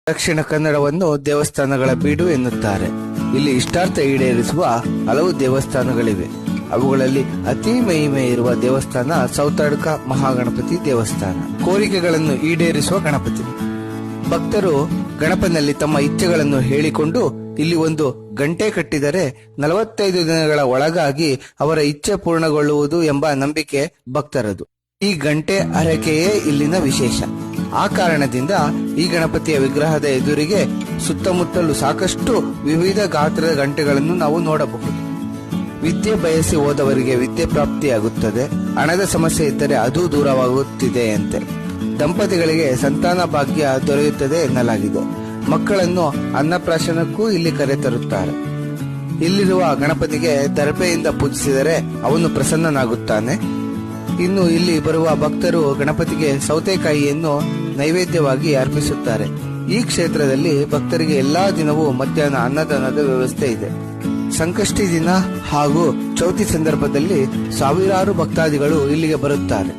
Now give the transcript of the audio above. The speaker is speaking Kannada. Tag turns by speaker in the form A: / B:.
A: ದಕ್ಷಿಣ ಕನ್ನಡವನ್ನು ದೇವಸ್ಥಾನಗಳ ಬೀಡು ಎನ್ನುತ್ತಾರೆ. ಇಲ್ಲಿ ಇಷ್ಟಾರ್ಥ ಈಡೇರಿಸುವ ಹಲವು ದೇವಸ್ಥಾನಗಳಿವೆ. ಅವುಗಳಲ್ಲಿ ಅತಿ ಮಹಿಮೆ ಇರುವ ದೇವಸ್ಥಾನ ಸೌತಾಡ್ಕ ಮಹಾಗಣಪತಿ ದೇವಸ್ಥಾನ. ಕೋರಿಕೆಗಳನ್ನು ಈಡೇರಿಸುವ ಗಣಪತಿ. ಭಕ್ತರು ಗಣಪನಲ್ಲಿ ತಮ್ಮ ಇಚ್ಛೆಗಳನ್ನು ಹೇಳಿಕೊಂಡು ಇಲ್ಲಿ ಒಂದು ಗಂಟೆ ಕಟ್ಟಿದರೆ 45 ದಿನಗಳ ಒಳಗಾಗಿ ಅವರ ಇಚ್ಛೆ ಪೂರ್ಣಗೊಳ್ಳುವುದು ಎಂಬ ನಂಬಿಕೆ ಭಕ್ತರದು. ಈ ಗಂಟೆ ಹರಕೆಯೇ ಇಲ್ಲಿನ ವಿಶೇಷ. ಆ ಕಾರಣದಿಂದ ಈ ಗಣಪತಿಯ ವಿಗ್ರಹದ ಎದುರಿಗೆ ಸುತ್ತಮುತ್ತಲು ಸಾಕಷ್ಟು ವಿವಿಧ ಗಾತ್ರದ ಗಂಟೆಗಳನ್ನು ನಾವು ನೋಡಬಹುದು. ವಿದ್ಯೆ ಬಯಸಿ ಹೋದವರಿಗೆ ವಿದ್ಯೆ ಪ್ರಾಪ್ತಿಯಾಗುತ್ತದೆ. ಹಣದ ಸಮಸ್ಯೆ ಇದ್ದರೆ ಅದು ದೂರವಾಗುತ್ತಿದೆ ಅಂತೆ. ದಂಪತಿಗಳಿಗೆ ಸಂತಾನ ಭಾಗ್ಯ ದೊರೆಯುತ್ತದೆ ಎನ್ನಲಾಗಿದೆ. ಮಕ್ಕಳನ್ನು ಅನ್ನಪ್ರಾಶನಕ್ಕೂ ಇಲ್ಲಿ ಕರೆತರುತ್ತಾರೆ. ಇಲ್ಲಿರುವ ಗಣಪತಿಗೆ ದರ್ಬೆಯಿಂದ ಪೂಜಿಸಿದರೆ ಅವನು ಪ್ರಸನ್ನನಾಗುತ್ತಾನೆ. ಇನ್ನು ಇಲ್ಲಿ ಬರುವ ಭಕ್ತರು ಗಣಪತಿಗೆ ಸೌತೆಕಾಯಿಯನ್ನು ನೈವೇದ್ಯವಾಗಿ ಅರ್ಪಿಸುತ್ತಾರೆ. ಈ ಕ್ಷೇತ್ರದಲ್ಲಿ ಭಕ್ತರಿಗೆ ಎಲ್ಲಾ ದಿನವೂ ಮಧ್ಯಾಹ್ನ ಅನ್ನದಾನದ ವ್ಯವಸ್ಥೆ ಇದೆ. ಸಂಕಷ್ಟಿ ದಿನ ಹಾಗೂ ಚೌತಿ ಸಂದರ್ಭದಲ್ಲಿ ಸಾವಿರಾರು ಭಕ್ತಾದಿಗಳು ಇಲ್ಲಿಗೆ ಬರುತ್ತಾರೆ.